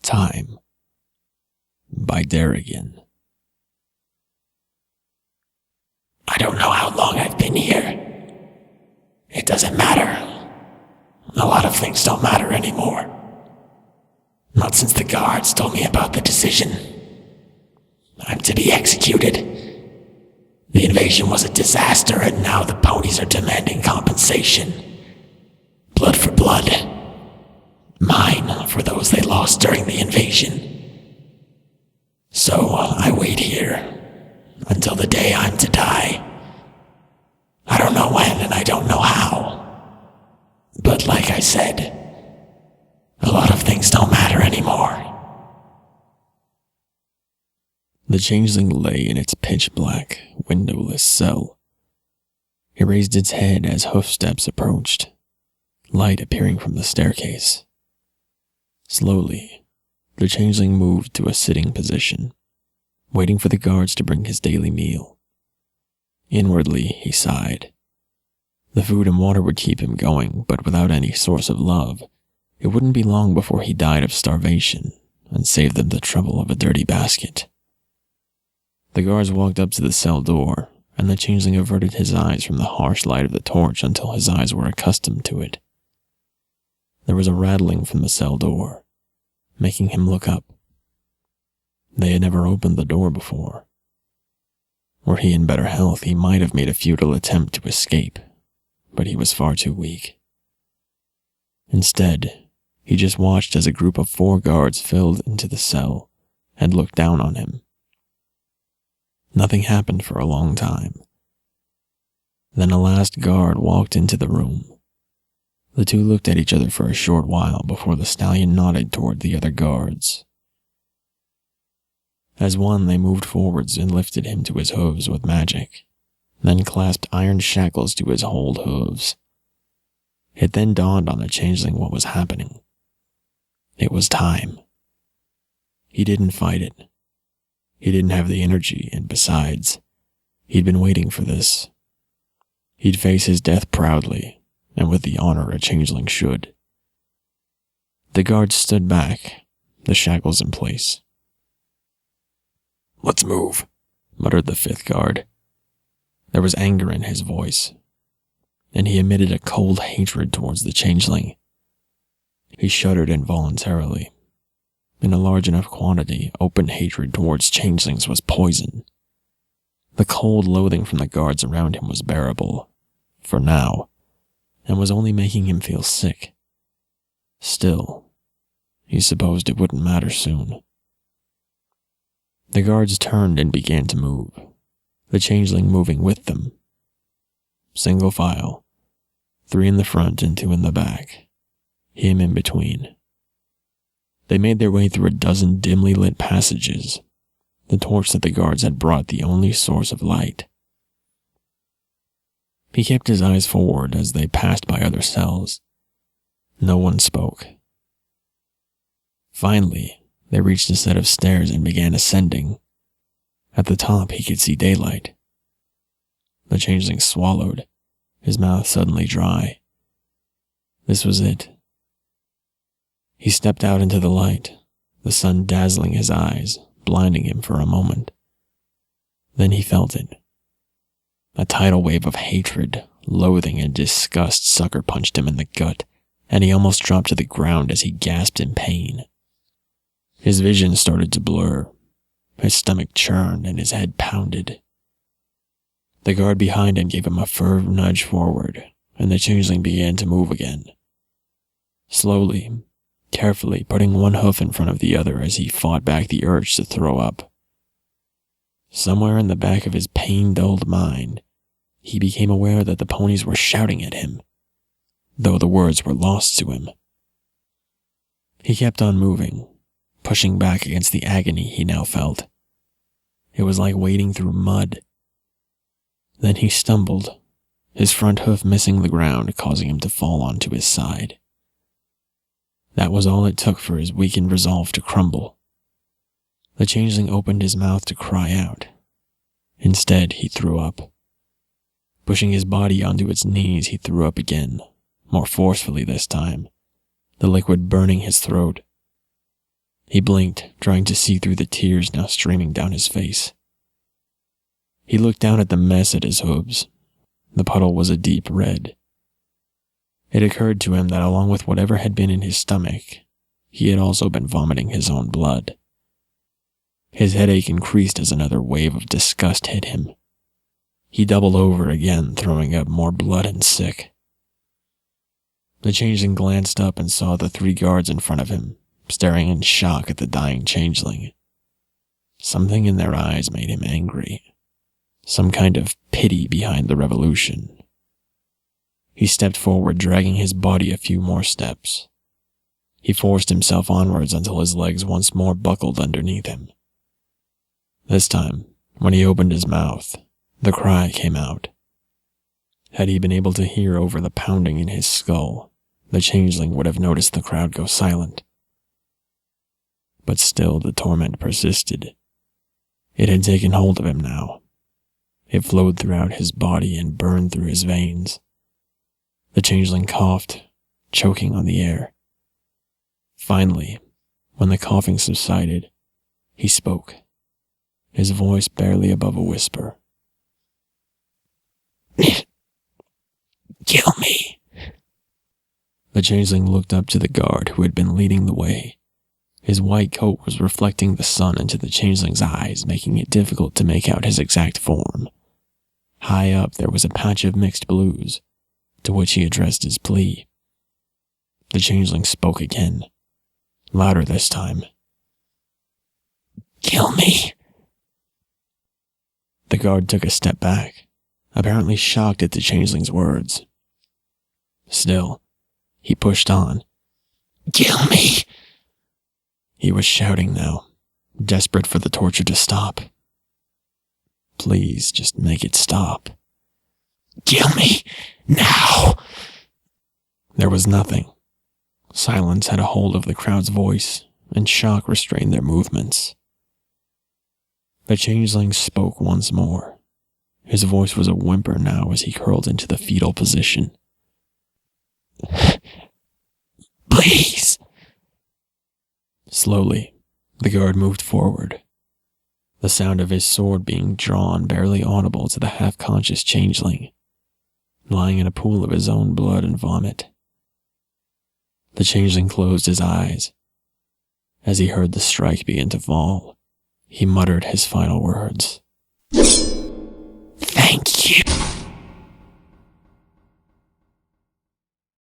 Time by Derrigan. I don't know how long I've been here. It doesn't matter. A lot of things don't matter anymore. Not since the guards told me about the decision. I'm to be executed. The invasion was a disaster, and now the ponies are demanding compensation. Blood for blood. Mine for those they lost during the invasion. So I wait here until the day I'm to die. I don't know when and I don't know how. But like I said, a lot of things don't matter anymore. The changeling lay in its pitch-black, windowless cell. It raised its head as hoofsteps approached, light appearing from the staircase. Slowly, the changeling moved to a sitting position, waiting for the guards to bring his daily meal. Inwardly, he sighed. The food and water would keep him going, but without any source of love, it wouldn't be long before he died of starvation and saved them the trouble of a dirty basket. The guards walked up to the cell door, and the changeling averted his eyes from the harsh light of the torch until his eyes were accustomed to it. There was a rattling from the cell door, making him look up. They had never opened the door before. Were he in better health, he might have made a futile attempt to escape, but he was far too weak. Instead, he just watched as a group of 4 guards filled into the cell and looked down on him. Nothing happened for a long time. Then a last guard walked into the room. The two looked at each other for a short while before the stallion nodded toward the other guards. As one, they moved forwards and lifted him to his hooves with magic, then clasped iron shackles to his hold hooves. It then dawned on the changeling what was happening. It was time. He didn't fight it. He didn't have the energy, and besides, he'd been waiting for this. He'd face his death proudly, and with the honor a changeling should. The guards stood back, the shackles in place. "Let's move," muttered the 5th guard. There was anger in his voice, and he emitted a cold hatred towards the changeling. He shuddered involuntarily. In a large enough quantity, open hatred towards changelings was poison. The cold loathing from the guards around him was bearable, for now, and was only making him feel sick. Still, he supposed it wouldn't matter soon. The guards turned and began to move, the changeling moving with them. Single file, 3 in the front and 2 in the back, him in between. They made their way through a dozen dimly lit passages, the torch that the guards had brought the only source of light. He kept his eyes forward as they passed by other cells. No one spoke. Finally, they reached a set of stairs and began ascending. At the top, he could see daylight. The changeling swallowed, his mouth suddenly dry. This was it. He stepped out into the light, the sun dazzling his eyes, blinding him for a moment. Then he felt it. A tidal wave of hatred, loathing, and disgust sucker-punched him in the gut, and he almost dropped to the ground as he gasped in pain. His vision started to blur. His stomach churned and his head pounded. The guard behind him gave him a firm nudge forward, and the changeling began to move again. Slowly, carefully putting one hoof in front of the other as he fought back the urge to throw up. Somewhere in the back of his pain-dulled mind, he became aware that the ponies were shouting at him, though the words were lost to him. He kept on moving, pushing back against the agony he now felt. It was like wading through mud. Then he stumbled, his front hoof missing the ground, causing him to fall onto his side. That was all it took for his weakened resolve to crumble. The changeling opened his mouth to cry out. Instead, he threw up. Pushing his body onto its knees, he threw up again, more forcefully this time, the liquid burning his throat. He blinked, trying to see through the tears now streaming down his face. He looked down at the mess at his hooves. The puddle was a deep red. It occurred to him that along with whatever had been in his stomach, he had also been vomiting his own blood. His headache increased as another wave of disgust hit him. He doubled over again, throwing up more blood and sick. The changeling glanced up and saw the 3 guards in front of him, staring in shock at the dying changeling. Something in their eyes made him angry. Some kind of pity behind the revolution. He stepped forward, dragging his body a few more steps. He forced himself onwards until his legs once more buckled underneath him. This time, when he opened his mouth, the cry came out. Had he been able to hear over the pounding in his skull, the changeling would have noticed the crowd go silent. But still the torment persisted. It had taken hold of him now. It flowed throughout his body and burned through his veins. The changeling coughed, choking on the air. Finally, when the coughing subsided, he spoke, his voice barely above a whisper. Kill me. The changeling looked up to the guard who had been leading the way. His white coat was reflecting the sun into the changeling's eyes, making it difficult to make out his exact form. High up there was a patch of mixed blues, to which he addressed his plea. The changeling spoke again, louder this time. Kill me. The guard took a step back, apparently shocked at the changeling's words. Still, he pushed on. Kill me. He was shouting now, desperate for the torture to stop. Please, just make it stop. Kill me, now! There was nothing. Silence had a hold of the crowd's voice, and shock restrained their movements. The changeling spoke once more. His voice was a whimper now as he curled into the fetal position. Please! Slowly, the guard moved forward, the sound of his sword being drawn barely audible to the half-conscious changeling, lying in a pool of his own blood and vomit. The changeling closed his eyes. As he heard the strike begin to fall, he muttered his final words.